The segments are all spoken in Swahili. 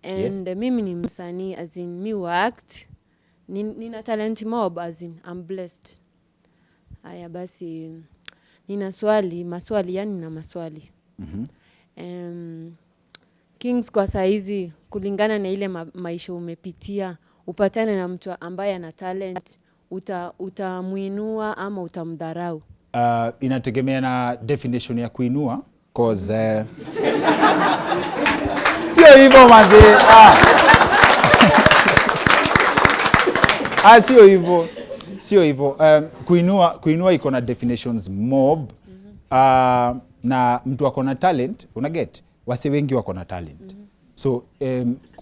And mimi ni msanii, as in me worked. Nina talent mob, as in I'm blessed. Haya basi nina maswali yani na maswali. Kings, kwa saizi kulingana na ile maisha umepitia, upatane na mtu ambaye ana talent, utamuinua ama utamdharau? Inategemea na definition ya kuinua, cause sio hivyo mazee. Sio hivyo. Kuinua iko na definitions mob. Na mtu wako na talent, unaget? Wase wengi wako na talent. So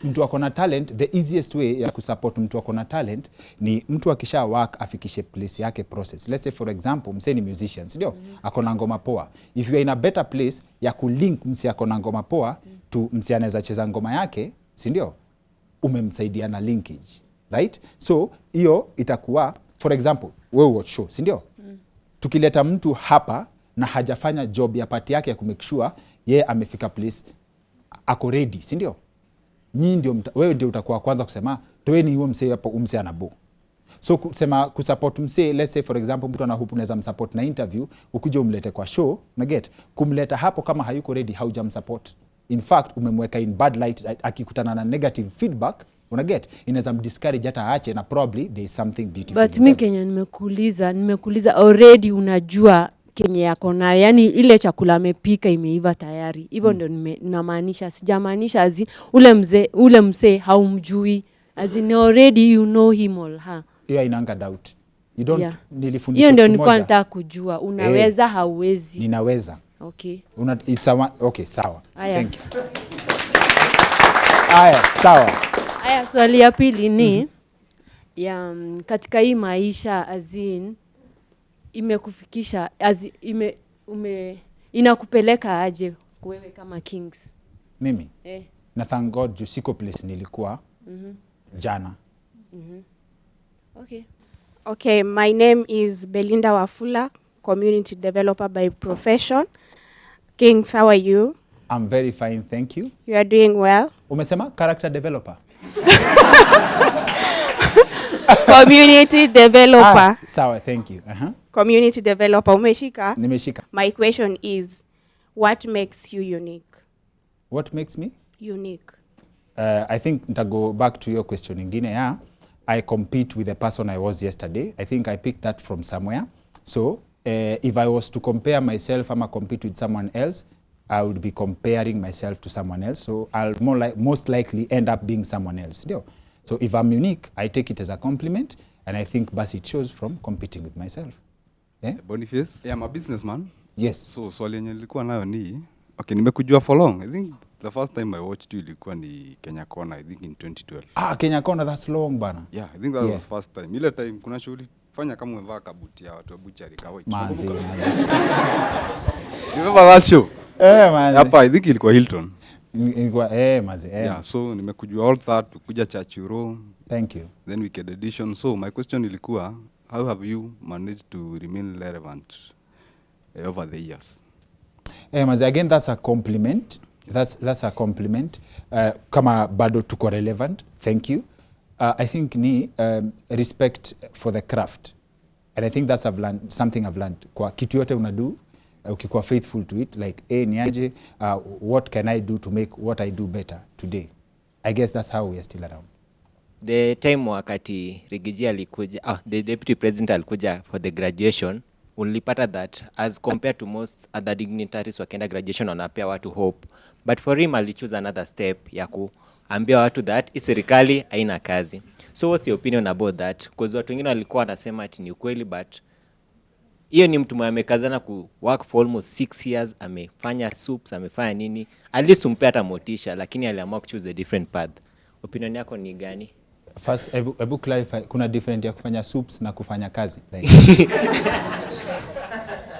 mtu wako na talent, the easiest way ya kusupport mtu wako na talent ni mtu akisha work afikishe place yake process. Let's say for example, mse ni musician, ndio? Ako na ngoma poa. If you are in a better place ya kulink mse ako na ngoma poa to mse anaweza cheza ngoma yake, si ndio? Umemsaidia na linkage, right? So hiyo itakuwa, for example, wewe watch show, si ndio? Tukileta mtu hapa na hajafanya job ya part yake ya kumake sure yeye amefika place ako ready, si ndio? Wewe ndio utakuwa kwanza kusema toeni huo msee hapo, umsee anabo. So kusema kusupport msee, let's say for example mtu ana hope unaweza msupport na interview, ukuje umlete kwa show, na get kumleta hapo kama hayuko ready, haujamsupport. In fact umemweka in bad light, akikutana na negative feedback, unaget, inaweza mdiscourage hata aache, na probably there is something beautiful. But mimi Kenya nimekuuliza already, unajua Kenya yako na yani ile chakula amepika imeiva tayari. Hivyo ndio ninamaanisha, sijamaanisha azi ule mzee haumjui, azi already you know him all ha. Hiyo inanga doubt. You don't nilifundisha. Hiyo ndio nilikuwa nataka kujua. Unaweza hauwezi? Ninaweza. Okay. Okay, sawa. Thank you. Aya, sawa. Aya, swali ya pili ni ya katika hii maisha azin imekufikisha inakupeleka aje wewe kama Kings? Mimi? Na thank God juu siko place nilikuwa jana. Okay, my name is Belinda Wafula, community developer by profession. Kings, how are you? I'm very fine, thank you. You are doing well? Umesema character developer? Community developer. Sawa, thank you. Community developer. Umeshika? Nimeshika. My question is, what makes you unique? What makes me? Unique. I think nita go back to your question ingine. I compete with the person I was yesterday. I think I picked that from somewhere. So if I was to compare myself or compete with someone else, I would be comparing myself to someone else. So I'll most likely end up being someone else. So if I'm unique, I take it as a compliment, and I think basi it shows from competing with myself. Boniface? Yeah, I'm a businessman. Yes. So swali yenye nilikuwa nayo ni, okay, nimekujua for long. I think the first time I watched you ilikuwa ni Kenya Kona, I think in 2012. Kenya Kona, that's long bana. Yeah, I think that was first time. Ile time kuna shughuli fanya kama umevaa kabuti ya watu wa butchery kawaii. Manzi. Remember that show? Man. Hapa I think ilikuwa Hilton. Ilikuwa mazi. Yeah, so nimekujua all that, kuja Chachuro. Thank you. Then Weekend Edition. So my question ilikuwa, how have you managed to remain relevant over the years? Mazi, again, that's a compliment. That's a compliment. Kama bado tuko relevant. Thank you. I think ni respect for the craft. And I think that's something I've learned. Kwa kitu yote unadu, ukikuwa faithful to it, like, niaje, what can I do to make what I do better today? I guess that's how we are still around. The time wakati Rigiji alikuja, the deputy president alikuja for the graduation, ulipata that as compared to most other dignitaries wakenda graduation wanapea watu hope. But for him alichoose another step ya kuambia watu that serikali haina kazi. So what's your opinion about that? Because watu wengine walikuwa wanasema ati ni ukweli, but hiyo ni mtu mwenye amekazana ku work for almost 6 years, amefanya soups, amefanya nini, at least umpea hata motisha, lakini aliamua kuchoose the different path. Opinion yako ni gani? First, ebu clarify, kuna different ya kufanya soups na kufanya kazi? Like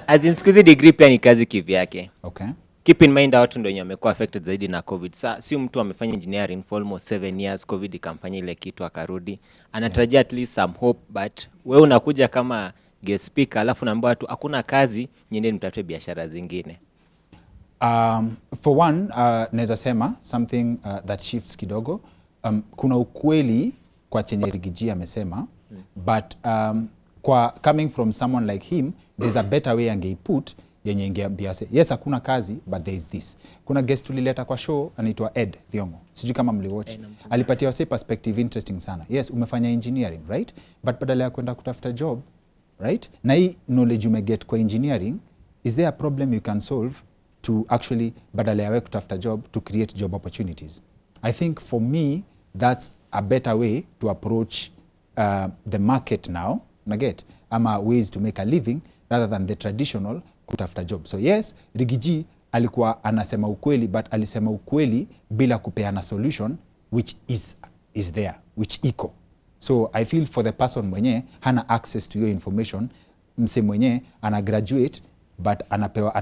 as in squeeze degree pia ni kazi kivyake. Okay. Keep in mind watu ndio wenye wamekuwa affected zaidi na COVID. Si mtu amefanya engineering for almost 7 years, COVID ikamfanya ile kitu akarudi. Anatarajia at least some hope, but wewe unakuja kama guest speaker alafu naambia watu hakuna kazi, nyingine mtafute biashara zingine. For one, naweza sema something that shifts kidogo. Kuna ukweli kwa chenye Rigiji amesema, but kwa coming from someone like him, there's a better way angeiput yenye ingeambia yes, hakuna kazi, but there is this. Kuna guest tulileta kwa show anaitwa Ed Thiongo, sijui kama mliwatch. Alipatia wase perspective interesting sana. Yes, umefanya engineering, right? But badala ya kwenda kutafuta job, right? Na hii knowledge umeget kwa engineering, is there a problem you can solve to actually, badala ya wewe kutafuta job, to create job opportunities? I think for me, that's a better way to approach the market now, naget, ama ways to make a living, rather than the traditional kutafuta job. So yes, Rigiji alikuwa anasema ukweli, but alisema ukweli bila kupeana solution, which is there, which iko. So I feel for the person mwenye hana access to your information, mse mwenye ana graduate, but anapewa,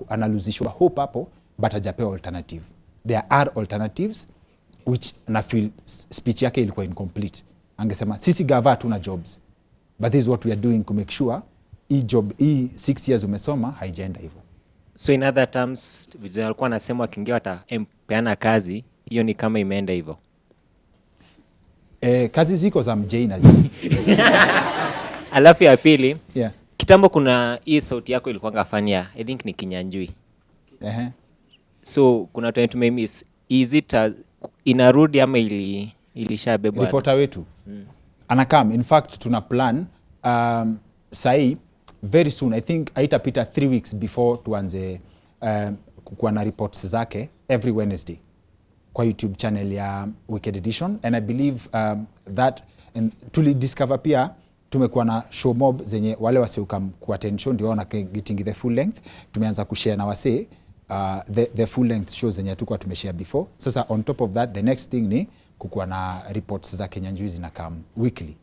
analuzishwa hope hapo, but hajapewa alternative. There are alternatives, which na feel speech yake ilikuwa incomplete. Angesema sisi gava hatuna jobs, but this is what we are doing to make sure hii job, hii 6 years umesoma haijaenda hivyo. So in other terms, vile alikuwa anasema wakiingia watapeana kazi, hiyo ni kama imeenda hivyo. Kazi ziko za mjei na Alafu ya pili, yeah. Kitambo kuna hii sauti yako ilikuwa ngafanya, I think ni Kinyanjui. So kuna time tumemiss, is it inarudi ama ilishabebwa? Reporter wetu anakam, in fact tuna plan sahi very soon, I think haitapita 3 weeks before tuanze kukuwa na reports zake every Wednesday kwa YouTube channel ya Wicked Edition, and I believe that, and tulidiscover pia tumekuwa na show mob zenye wale wase ukam ku attention ndio wana getting the full length. Tumeanza kushare na wase the full length shows zenye tulikuwa tumeshare before. Sasa on top of that, the next thing ni kukuwa na reports za Kinyanjui zina come weekly.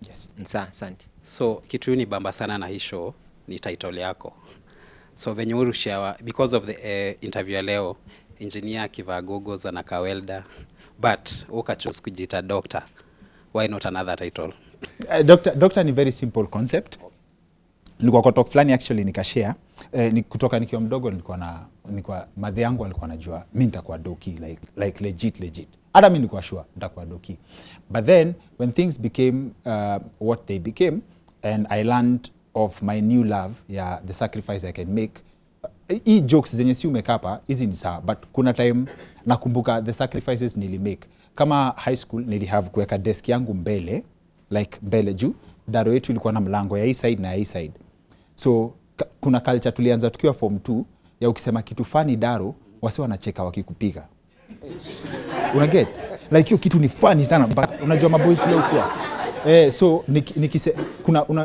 Yes. Asante. So kitu ni bamba sana na hii show ni title yako. So venye urushawa, because of the interview leo, engineer kivaa goggles na kawelda, but ukachoose kujita doctor. Why not another title? Doctor ni very simple concept. Nilikuwa kwa talk flani actually nikashare. Ni kutoka nikiwa mdogo nilikuwa madhe yangu alikuwa anajua mimi nitakuwa doki, like legit. Hata mimi nilikuwa sure nitakuwa doki. But then when things became what they became, and I learned of my new love, the sacrifice I can make. Hii jokes zenye si umekapa hizi ni sawa, but kuna time nakumbuka the sacrifices nilimake. Kama high school nilihave kuweka desk yangu mbele, like mbele juu, daro yetu ilikuwa na mlango ya hii side na ya hii side. So kuna culture tulianza tukiwa form 2 ya ukisema kitu funny daro, wase wanacheka wakikupiga. Unaget? Like hiyo kitu ni funny sana, but unajua maboys pia ukua. So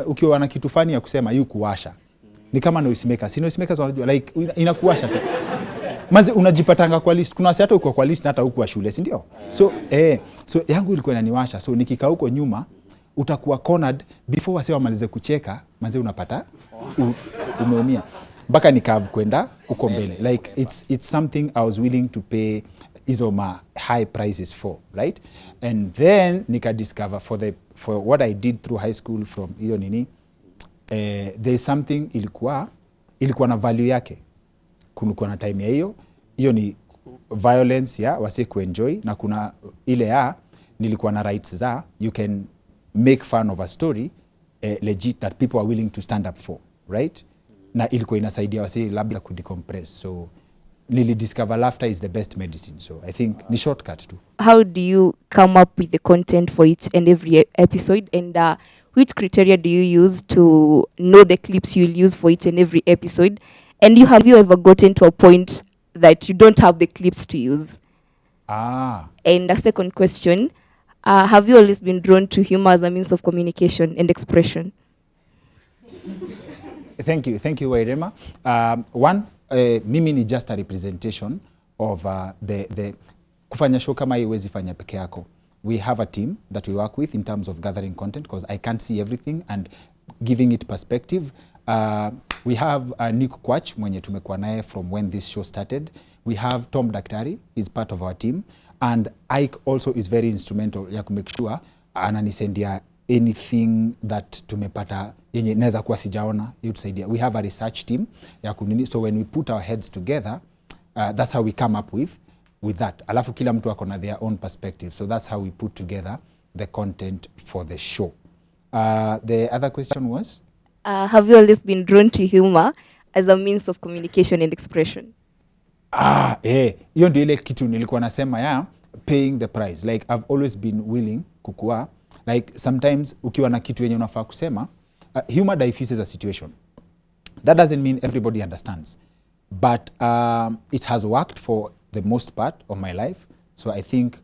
ukiwa na kitu funny ya kusema yu kuwasha. Ni kama noisemakers. Si noisemakers wanajua like inakuwasha tu. Manze unajipatanga kwa list. Kuna wase hata uko kwa list na hata huko shule, si ndio? So yangu ilikuwa inaniwasha. So nikikaa huko nyuma utakuwa cornered before wase wamalize kucheka, manze unapata umeumia. Mpaka nikave kwenda uko mbele. Like it's something I was willing to pay hizo high prices for, right? And then nika discover for what I did through high school from hiyo nini, there is something ilikuwa na value yake. Kulikuwa na time ya hiyo ni violence ya wase kuenjoy, na kuna ile ya nilikuwa na rights za you can make fun of a story legit that people are willing to stand up for, right? Na ilikuwa inasaidia wase labda kudecompress. So discover laughter is the best medicine. So I think ni shortcut too. How do you come up with the content for each and every episode, and which criteria do you use to know the clips you'll use for each and every episode? And have you ever gotten to a point that you don't have the clips to use? And a second question, have you always been drawn to humor as a means of communication and expression? Thank you, Wairema. One, mimi ni just a representation of the kufanya show kama hii huwezi fanya peke yako. We have a team that we work with in terms of gathering content, because I can't see everything and giving it perspective. We have Nick Kwach mwenye tumekuwa naye from when this show started. We have Tom Daktari, he's part of our team, and Ike also is very instrumental ya kumake sure ananisendia anything that tumepata yenye naweza kuwa sijaona, hiyo tusaidia. We have a research team ya kunini, so when we put our heads together, that's how we come up with that. Alafu kila mtu ako na their own perspective, so that's how we put together the content for the show. The other question was? Have you always been drawn to humor as a means of communication and expression? Hiyo ndio ile kitu nilikuwa nasema ya paying the price. Like I've always been willing kukua, like sometimes ukiwa na kitu yenye unafaa kusema, humor diffuses a situation. That doesn't mean everybody understands, but it has worked for the most part of my life. So I think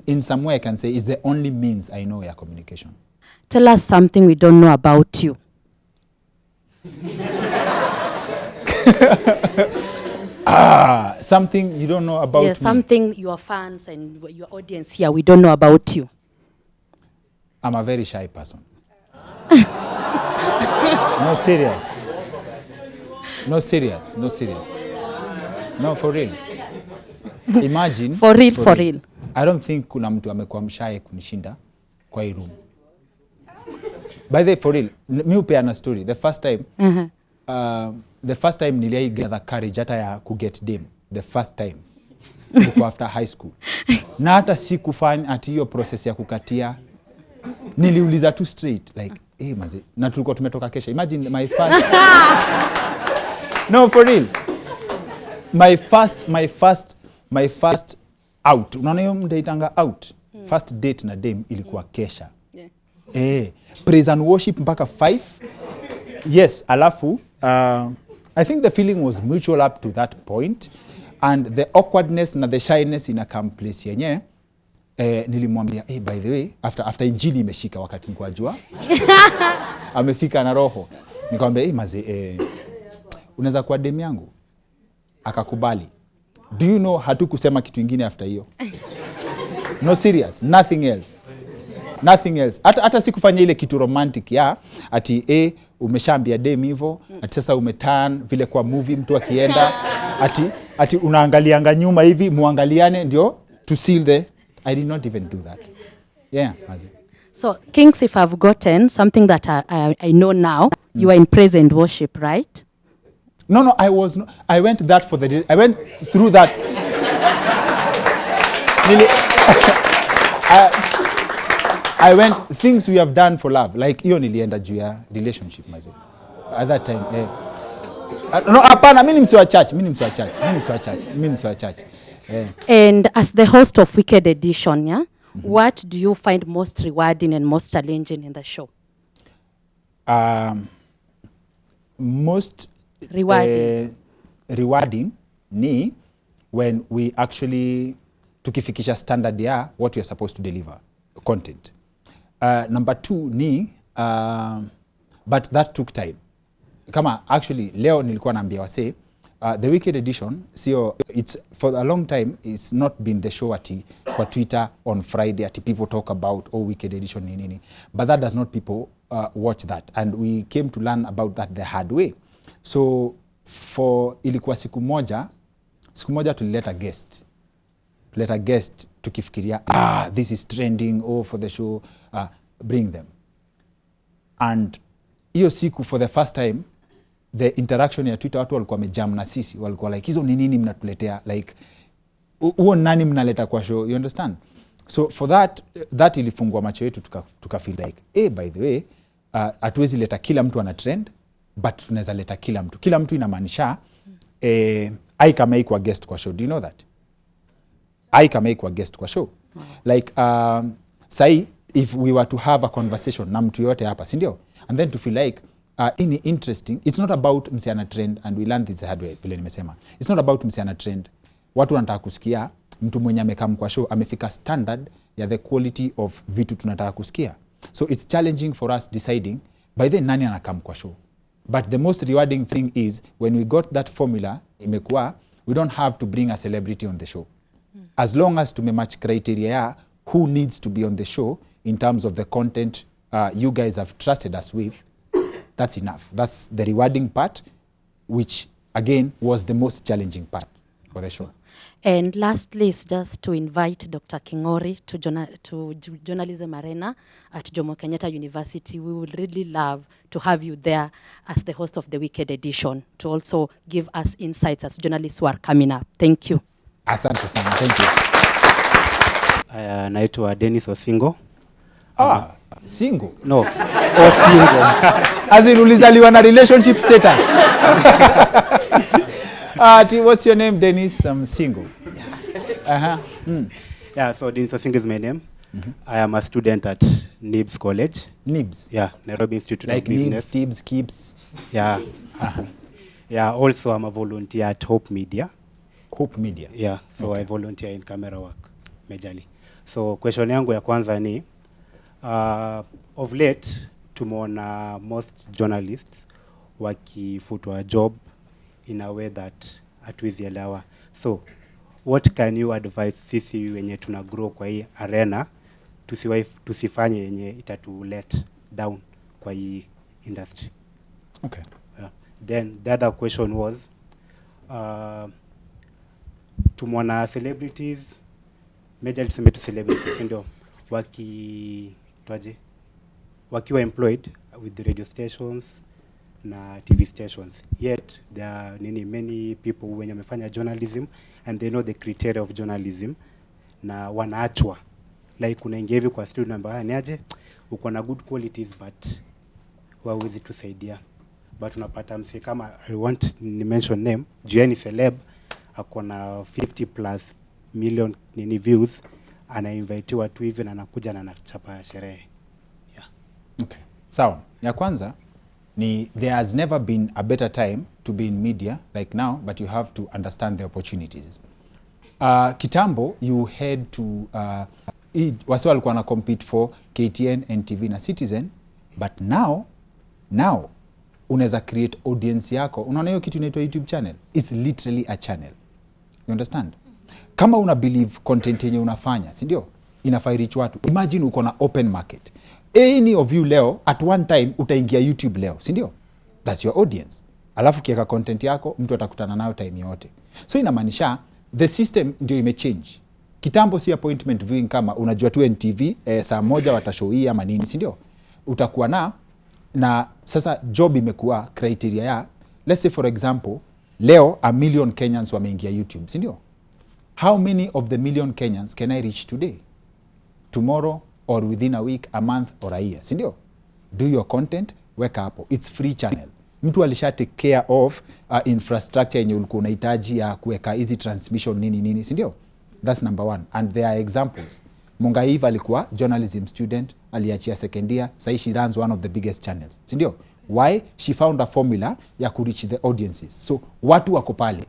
in some way I can say it's the only means I know ya communication. Tell us something we don't know about you. Something you don't know about me. Something your fans and your audience here, we don't know about you. I'm a very shy person. No, serious. No, serious. No, serious. No, for real. Imagine. For real. I don't think kuna mtu amekuwa mshaye kunishinda kwa hii room. By the way, for real, mi upeana story. The first time niliai gather courage hata ya kuget dem. The first time. Ilikuwa after high school. Na hata si kufanya ati hiyo process ya kukatia. Niliuliza tu straight like, maze, na tulikuwa tumetoka kesha. Imagine my first No, for real. My first out. Unaona hiyo mdaitanga out. First date na dem ilikuwa kesha. Praise and worship mpaka 5. Yes, alafu I think the feeling was mutual up to that point, and the awkwardness na the shyness in a calm place yenye nilimwambia by the way after injili imeshika wakati nilikuwa jua amefika na roho, nikamwambia maze unaweza kuwa dem yangu, akakubali. Do you know hatukusema kitu kingine after hiyo? No, serious, nothing else. Hata sikufanya ile kitu romantic ya ati umeshaambia dem hivyo, ati sasa umeturn vile kwa movie mtu akienda ati unaangalianga nyuma hivi muangaliane ndio to seal the. I did not even do that. Yeah, Mazi. So, Kings, if I've gotten something that I know now, you are in praise and worship, right? No, I was not. I went through that. I went things we have done for love, like hiyo nilienda juu ya relationship mazi. At that time no, hapana, mimi ni msi wa church. And as the host of Wicked Edition, yeah, what do you find most rewarding and most challenging in the show? Most rewarding ni when we actually tukifikisha standard ya what we are supposed to deliver content. Number 2 ni but that took time. Kama actually leo nilikuwa naambia wase the Wicked Edition it's for a long time it's not been the show ati kwa Twitter on Friday ati people talk about Wicked Edition nini, but that does not people watch that, and we came to learn about that the hard way. So for ilikuwa siku moja tulileta guest tukifikiria this is trending for the show, bring them. And hiyo siku for the first time the interaction ya Twitter, watu walikuwa wamejam na sisi, walikuwa like hizo ni nini mnatuletea, like huo nani mnaleta kwa show, you understand? So for that ilifungua macho yetu tuka feel like by the way hatuwezi leta kila mtu ana trend, but tunaweza leta kila mtu inamaanisha I kama iko guest kwa show. Do you know that? I kama iko guest kwa show. Like say if we were to have a conversation na mtu yote hapa, si ndio? And then to feel like ini interesting, it's not about msiana trend, and we learned this hard way vile nimesema. It's not about msiana trend. Watu wanataka kusikia mtu mwenye amekam kwa show amefika standard ya the quality of vitu tunataka kusikia. So it's challenging for us deciding by the nani anakam kwa show. But the most rewarding thing is when we got that formula imekuwa, we don't have to bring a celebrity on the show. As long as tumematch criteria ya who needs to be on the show in terms of the content you guys have trusted us with, that's enough. That's the rewarding part, which again was the most challenging part for the show. And lastly is just to invite Dr. Kingori to Journalism Arena at Jomo Kenyatta University. We would really love to have you there as the host of the Wicked edition to also give us insights as journalists who are coming up. Thank you. Asante sana. Thank you. Naitwa Dennis Osingo. Single? No, Osingo. As in ulizaliwa na relationship status. What's your name, Dennis? I'm single. Yeah, so Dennis Osingo is my name. I am a student at NIBS College. NIBS? Yeah, Nairobi Institute like of Business. NIBS, TIBS, KIBS? Yeah. Yeah, also I'm a volunteer at Hope Media. Hope Media? Yeah, so Okay. I volunteer in camera work, majorly. So question yangu ya kwanza ni, of late, tumeona most journalists wakifutwa job in a way that hatuwezi elewa. So, what can you advise sisi wenye tuna grow kwa hii arena, tusifanye yenye itatu let down kwa hii industry? Okay. Yeah. Then the other question was, tumeona celebrities, major tuseme tu celebrities, ndio wakiwa employed with the radio stations na TV stations, yet there are many people wenye wamefanya journalism and they know the criteria of journalism na wanaachwa, like unaingia hivi kwa studio namba ni aje, uko na good qualities but hawezi tusaidia, but unapata mse kama I want ni mention name, Jueni celeb ako na 50+ million views, anainvitiwa tu hivi na anakuja na anachapa sherehe. Yeah. Okay. Sawa. Ya kwanza ni there has never been a better time to be in media like now, but you have to understand the opportunities. Kitambo you had to wasi walikuwa na compete for KTN, NTV na Citizen, but now unaweza create audience yako. Unaona hiyo kitu inaitwa YouTube channel? It's literally a channel. You understand? Kama una believe content yenye unafanya, si ndio? Inafai reach watu. Imagine uko na open market. Any of you leo at one time utaingia YouTube leo, si ndio? That's your audience. Alafu kiweka content yako, mtu atakutana nayo time yote. So inamaanisha the system ndio imechange. Kitambo si appointment viewing kama unajua tu NTV saa moja watashow hii ama nini, si ndio? Utakuwa na sasa job imekuwa criteria ya, let's say for example, leo 1 million Kenyans wameingia YouTube, si ndio? How many of the 1 million Kenyans can I reach today? Tomorrow or within a week, a month or a year, si ndio? Do your content, weka hapo. It's free channel. Mtu alisha take care of infrastructure yenye ulikuwa unahitaji ya kuweka hizi transmission nini, si ndio? That's number one. And there are examples. Mungaiva alikuwa journalism student, aliachia second year, sahi she runs one of the biggest channels, si ndio? Why? She found a formula ya ku reach the audiences. So watu wako pale.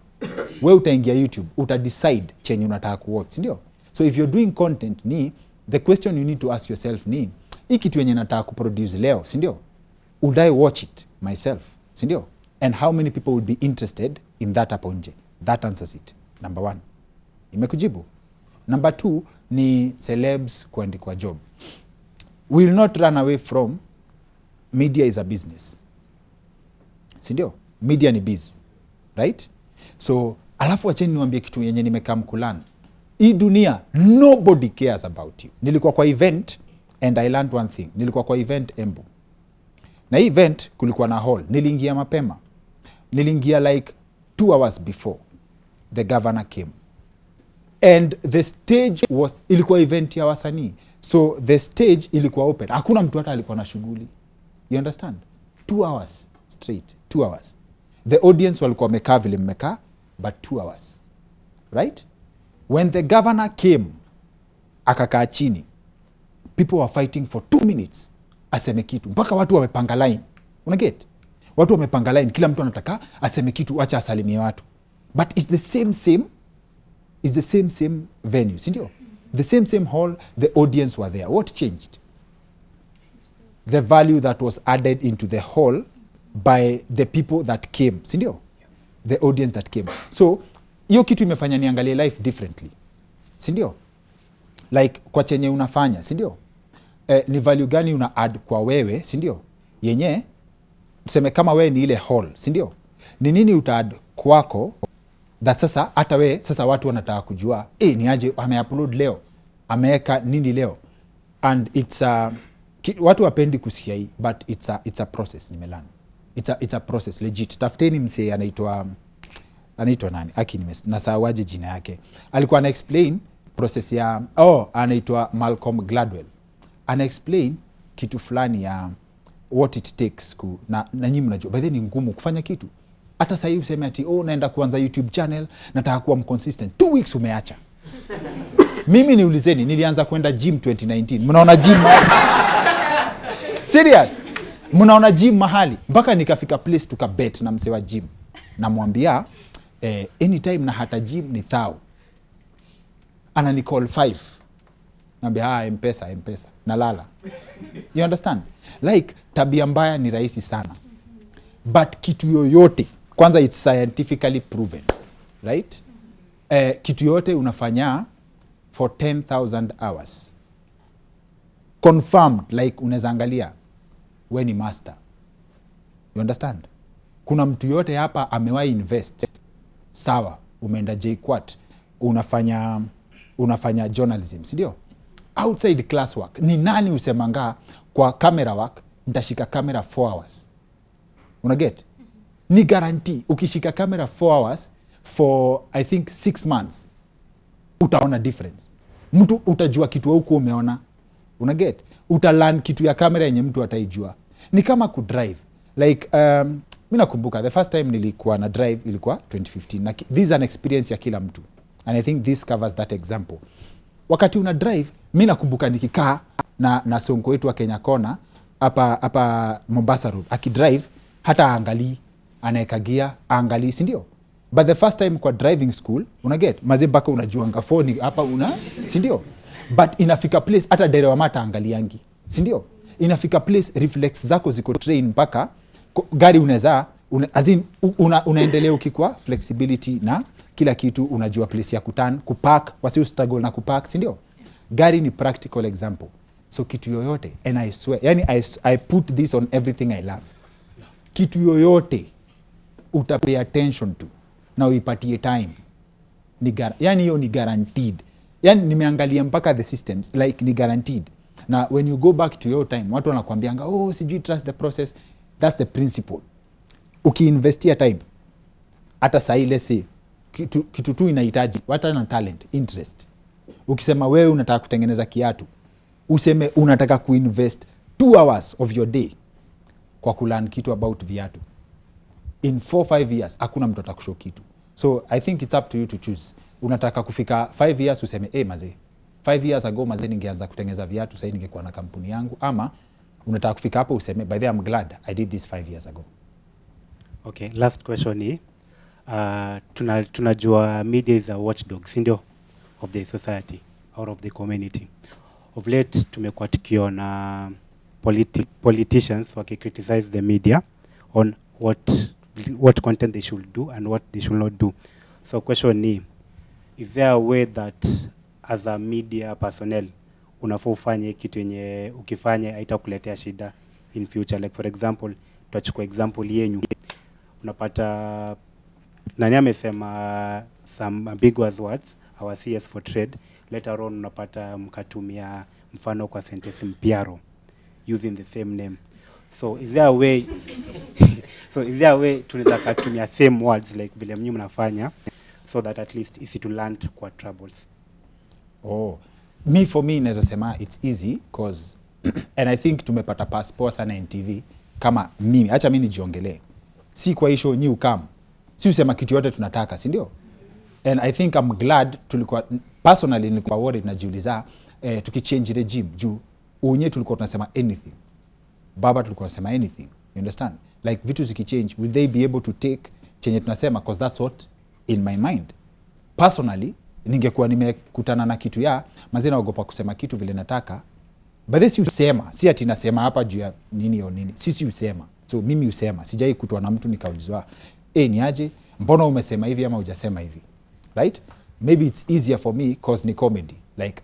We utaingia YouTube, utadecide chenye unataka kuwatch, si ndio? So if you're doing content the question you need to ask yourself ni, hii kitu yenye nataka kuproduce leo, si ndio? Would I watch it myself, si ndio? And how many people would be interested in that hapo nje? That answers it. Number one. Imekujibu. Number 2 ni celebs kuandikwa job. We will not run away from media is a business. Si ndio? Media ni biz. Right? So, alafu wacheni niwaambie kitu yenye nimekaa mkulana. Hii dunia, nobody cares about you. Nilikuwa kwa event and I learned one thing. Nilikuwa kwa event Embu. Na hii event kulikuwa na hall. Niliingia mapema. Niliingia like 2 hours before the governor came. And the stage was, ilikuwa event ya wasanii. So the stage ilikuwa open. Hakuna mtu hata alikuwa na shughuli. You understand? 2 hours straight. 2 hours. The audience walikuwa wamekaa vile mmekaa, but 2 hours. Right? When the governor came, akakaa chini, people were fighting for 2 minutes. Aseme kitu. Mpaka watu wamepanga line. Unaget? Watu wamepanga line. Kila mtu anataka aseme kitu, acha asalimie watu. But it's the same is the same venue, si ndio? The same hall, the audience were there. What changed? The value that was added into the hall by the people that came, si ndio? The audience that came. So, hiyo kitu imefanya niangalie life differently. Si ndio? Like kwa chenye unafanya, si ndio? Ni value gani una add kwa wewe, si ndio? Yenye tuseme kama wewe ni ile hall, si ndio? Ni nini uta add kwako that sasa hata we sasa watu wanataka kujua ni aje ameupload leo, ameweka nini leo, and it's watu wapendi kusikia hii, but it's a process. Nimelan it's a process legit. Tafuteni msee anaitwa nani nasawaje jina yake, alikuwa ana explain process ya anaitwa Malcolm Gladwell, ana explain kitu fulani ya what it takes na nyinyi mnajua by the ni ngumu kufanya kitu. Hata sasa hivi useme ati naenda kuanza YouTube channel, nataka kuwa consistent, 2 weeks umeacha. Mimi niulizeni, nilianza kwenda gym 2019. Mnaona gym mahali? Serious? Mnaona gym mahali? Mpaka nikafika place tukabet na msee wa gym. Namwambia anytime na hata gym ni 1000. Ana ni call 5. Naambia M-Pesa. Nalala. You understand? Like tabia mbaya ni rahisi sana. But kitu yoyote, kwanza it's scientifically proven, right? Kitu yoyote unafanya for 10,000 hours. Confirmed, like unaweza angalia, we ni master. You understand? Kuna mtu yote hapa amewahi invest. Sawa, umeenda JKUAT, unafanya journalism, si ndio? Outside class work, ni nani usemanga kwa camera work, nitashika camera 4 hours. Unaget? Ni guarantee, ukishika camera 4 hours for I think 6 months, utaona difference. Mtu utajua kitu huko umeona. Unaget? Utalearn kitu ya kamera yenye mtu ataijua. Ni kama kudrive. Like mimi nakumbuka the first time nilikuwa na drive ilikuwa 2015. Na this is an experience ya kila mtu. And I think this covers that example. Wakati una drive, mimi nakumbuka nikikaa na sonko wetu wa Kenya Kona hapa Mombasa Road. Akidrive hata aangalii, anaeka gear, aangalii, si ndio? But the first time kwa driving school, unaget, maze mpaka unajua ngafoni hapa si ndio? But inafika place hata dereva mata angaliangi, si ndio? Inafika place reflex zako ziko train mpaka gari unaweza unaendelea ukikwa flexibility na kila kitu, unajua place ya kuturn, kupark, wasi struggle na kupark, si ndio? Gari ni practical example. So kitu yoyote, and I swear, yani I put this on everything I love. Kitu yoyote utapay attention to na uipatie time, yani hiyo ni guaranteed. Yani nimeangalia mpaka the systems, like ni guaranteed. Na when you go back to your time, watu wanakuambianga sijui trust the process. That's the principle. Ukiinvestia time, hata sahi let's say kitu tu inahitaji hata na talent, interest. Ukisema wewe unataka kutengeneza kiatu, useme unataka kuinvest 2 hours of your day kwa kulearn kitu about viatu. In 4-5 years hakuna mtu atakushow kitu. So I think it's up to you to choose. Unataka kufika 5 years useme mazee 5 years ago mazee ningeanza kutengeneza viatu, sasa ningekuwa na kampuni yangu, ama unataka kufika hapo useme by the way I'm glad I did this 5 years ago. Okay, last question ni tunajua media is a watchdog, si ndio, of the society or of the community. Of late tumekuwa tukiona politicians criticize the media on what content they should do and what they should not do. So question ni, is there a way that as a media personnel unafaa ufanye kitu yenye ukifanya haitakuletea shida in future? Like for example, tutachukua example yenyu, unapata nani amesema some ambiguous words, our CS for trade, later on unapata mkatumia mfano kwa sentence mpiaro using the same name. So is there a way tunaweza kutumia same words like vile mnyi mnafanya, so that at least isi to land kwa troubles? For me naweza sema it's easy cause and I think tumepata passport sana NTV kama mimi. Acha mimi nijiongelee. Si kwa hiyo nyi ukam. Si usema kitu yote tunataka, si ndio? And I think I'm glad tulikuwa personally nilikuwa worried najiuliza tukichange regime juu unye tulikuwa tunasema anything. Baba tulikuwa tunasema anything. You understand? Like vitu zikichange, will they be able to take chenye tunasema, because that's what in my mind. Personally ningekuwa nimekutana na kitu ya mazee naogopa kusema kitu vile nataka, but this usema, si ati nasema hapa juu ya nini au nini. Sisi usema. So mimi usema, sijai kutwa na mtu nikaulizwa ni aje, mbona umesema hivi ama hujasema hivi, right? Maybe it's easier for me cause ni comedy, like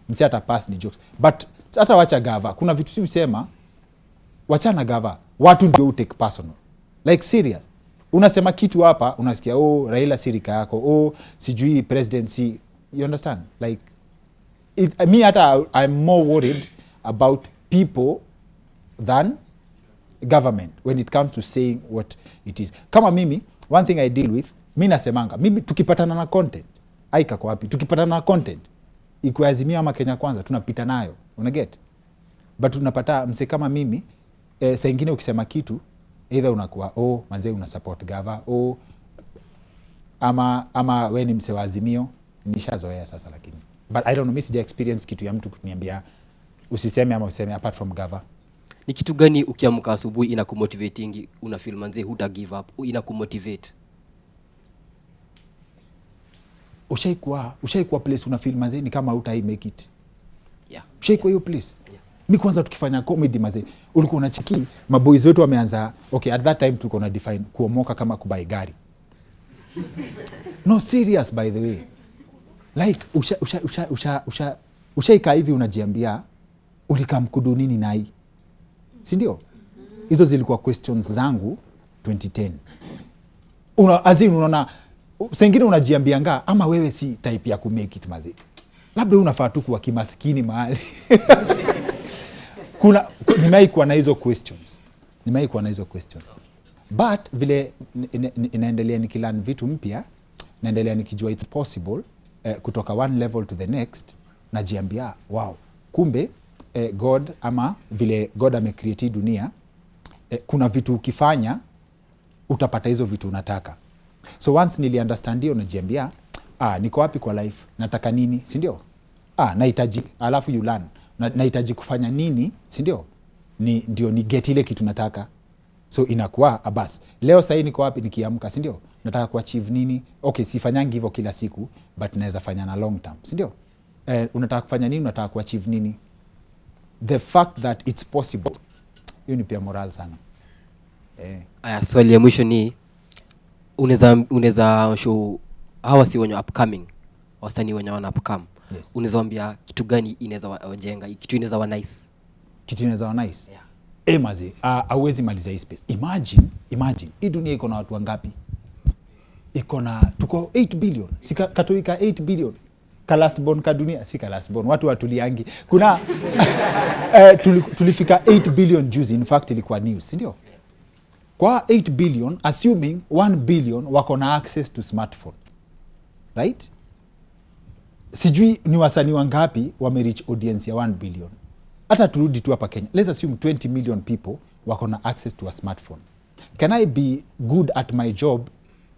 msi hata pass ni jokes, but hata wacha gava, kuna vitu si usema wachana gava, watu ndio take personal, like serious. unasema kitu hapa unasikia Raila sirika yako, sijui presidency, you understand, like me hata I'm more worried about people than government when it comes to saying what it is. Kama mimi, one thing I deal with, mimi nasemanga, mimi tukipatana na content, aika kwa wapi, tukipatana na content, iko Azimio ama Kenya Kwanza, tunapita nayo, unaget? But tunapata mse kama mimi, saa ingine ukisema kitu, either unakuwa, manze una support gava, ama we ni mse wa Azimio, nishazoea sasa lakini. But I don't know, mimi sija experience kitu ya mtu kuniambia, usiseme ama useme apart from gava. Ni kitu gani ukiamka asubuhi inakumotivatingi, una feel manze huta give up, inakumotivate? Ushaikuwa place una feel manze ni kama hutai make it. Yeah. Ushaikuwa hiyo place. Yeah. Mi kwanza tukifanya comedy manze, ulikuwa unachiki maboys wetu wameanza, okay, at that time tuko na define kuomoka kama kubai gari. No, serious by the way. Like ushaika hivi unajiambia ulikamkudu nini nai, si ndio? Hizo zilikuwa questions zangu 2010. Unaona sengine unajiambianga ama wewe si type ya kumake it mazi, labda unafaa tu kuwa kimaskini mahali. Nimeikuwa na hizo questions, but vile inaendelea nikilearn vitu mpya, naendelea nikijua it's possible kutoka one level to the next, najiambia wow, kumbe God ama vile God amecreate dunia, kuna vitu ukifanya utapata hizo vitu unataka. So once nili understand hiyo, najiambia niko wapi kwa life, nataka nini, si ndio? Nahitaji, alafu you learn, nahitaji kufanya nini, si ndio? Ndio ni get ile kitu nataka. So inakuwa bas, leo sasa niko wapi nikiamka, si ndio? Nataka kuachieve nini? Okay, sifanyangi hivyo kila siku, but naweza fanya na long term, si ndio? Unataka kufanya nini, unataka kuachieve nini? The fact that it's possible, hiyo ni pia moral sana. Swali ya mwisho ni, unaweza show hawa si wenye upcoming, wasanii wenye wana upcome. Yes. Unaweza waambia kitu gani inaweza wajenga, kitu inaweza wa nice? Kitu inaweza wa nice? Yeah. Mazi, hauwezi maliza hii space. Imagine, hii dunia iko na watu wangapi? Tuko 8 billion. Katoika 8 billion. Ka last born ka dunia, si ka last born. Watu watuliangi. Kuna tulifika 8 billion juzi, in fact ilikuwa news, si ndio? Kwa 8 billion, assuming 1 billion wako na access to smartphone. Right? Sijui ni wasanii wangapi wamereach audience ya 1 billion. Hata turudi tu hapa Kenya. Let's assume 20 million people wako na access to a smartphone. Can I be good at my job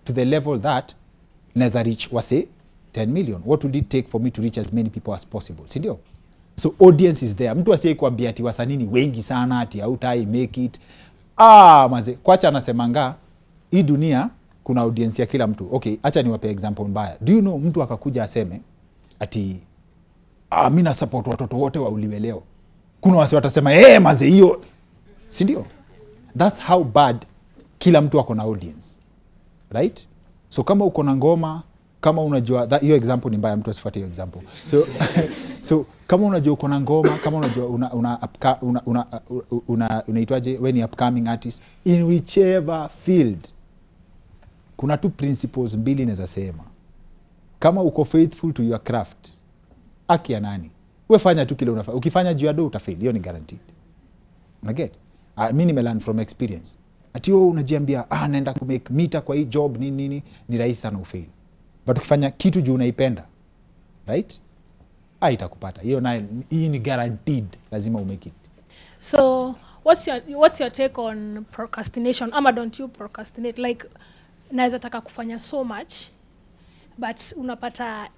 to the level that naweza reach wase 10 million? What would it take for me to reach as many people as possible? Si ndio? So audience is there. Mtu asiye kuambia ati wasanii ni wengi sana ati hautai make it. Maze, kwacha anasemanga hii dunia kuna audience ya kila mtu. Okay, acha niwape example mbaya. Do you know mtu akakuja aseme ati mimi na support watoto wote wauliwe leo. Kuna wasi watasema maze hiyo, si ndio? That's how bad kila mtu ako na audience. Right? So kama uko na ngoma, kama unajua hiyo example ni mbaya, mtu asifuate hiyo example. So kama unajua uko na ngoma, kama unajua unaitwaje when you upcoming artist in whichever field, kuna two principles mbili naweza sema. Kama uko faithful to your craft, aki ya nani? Wewe fanya tu kile unafanya. Ukifanya juu ya do utafail, hiyo ni guaranteed. Unaget? Mimi nimelearn from experience. Ati wewe unajiambia naenda ku make meter kwa hii job nini ni rahisi sana ufail. But ukifanya kitu juu unaipenda, right? Itakupata. Hii ni guaranteed, lazima umake it. So what's your take on procrastination? Ama don't you procrastinate? Like naweza taka kufanya so much, but unapata,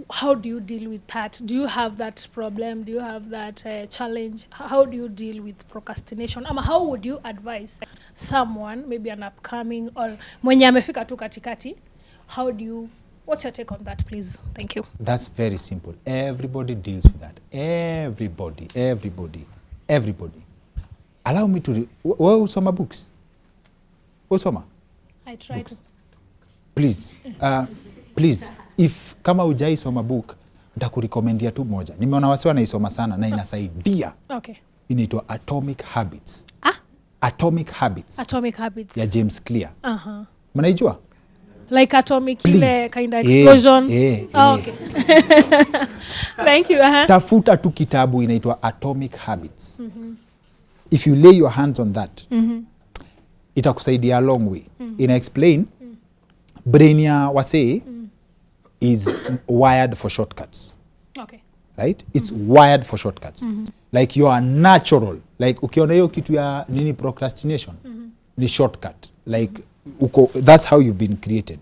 how do you deal with that? Do you have that problem? Do you have that challenge? How do you deal with procrastination? Ama how would you advise someone, maybe an upcoming or mwenye amefika tu katikati? What's your take on that, please? Thank you. That's very simple. Everybody deals with that. Everybody. Allow me to wewe usoma books? Usoma? I try books. To. Please, if kama hujai soma book, nitakurekomendia tu moja. Nimeona wasi wanaisoma sana na inasaidia. Okay. Inaitwa Atomic Habits. Atomic Habits Atomic Habits. ya James Clear. Uh-huh. Mnaijua? Like atomic Please. ile kind of explosion. Oh, okay. Thank you. Tafuta tu kitabu inaitwa Atomic Habits. If you lay your hands on that, itakusaidia a long way. Ina explain brain ya wasee is wired for shortcuts. Okay. Right? It's wired for shortcuts. Like you are natural. Like ukiona hiyo kitu ya nini procrastination ni shortcut. Like that's how you've been created.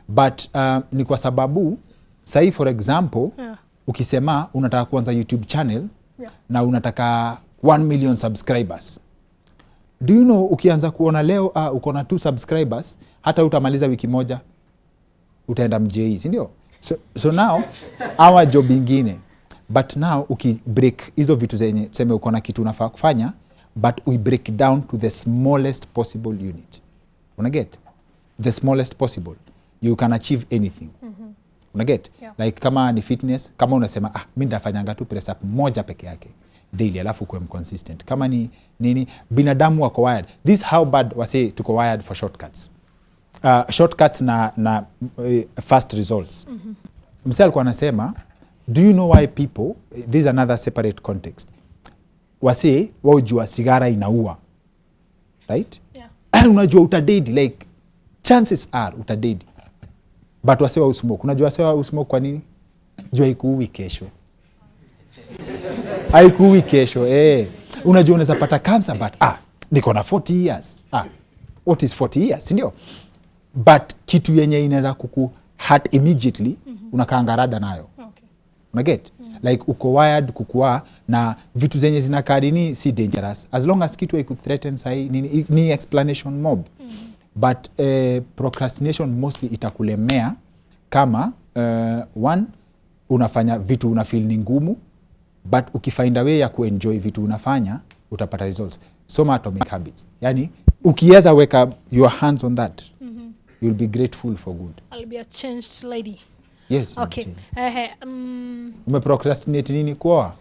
But ni kwa sababu sahi for example ukisema unataka kuanza YouTube channel na unataka 1 million subscribers. Do you know ukianza kuona leo uko na 2 subscribers hata utamaliza wiki moja utaenda mjei, si ndio? So now our job ingine, but now ukibreak hizo vitu zenye tuseme uko na kitu unafaa kufanya, but we break down to the smallest possible unit. Unaget? The smallest possible. You can achieve anything. Unaget? Like kama ni fitness, kama unasema mimi nitafanyanga tu press up moja peke yake daily, alafu kuwe consistent. Kama ni nini, binadamu wako wired. This how bad wase tuko wired for shortcuts. Shortcuts na fast results. Msee alikuwa anasema, do you know why people, this is another separate context, wase waujua sigara inaua, right? Unajua utadedi, like chances are utadedi, but wase wa usmoke, unajua wase wa usmoke kwa nini? Jua haikuui kesho. Haikuui kesho. Unajua unaweza pata cancer, but niko na 40 years. What is 40 years, sindio? But kitu yenye inaweza kuku hurt immediately, unakaanga rada nayo. Unaget? Like uko wired kukua na vitu zenye zinakadini si dangerous. As long as kitu haiku threaten sahi ni explanation mob. But procrastination mostly itakulemea kama one, unafanya vitu unafeel ni ngumu, but ukifind a way ya kuenjoy vitu unafanya, utapata results. Soma Atomic Habits. Yani, ukiweza weka your hands on that, you'll be grateful for good. I'll be a changed lady. Yes. Okay. Umeprocrastinate nini kuoa?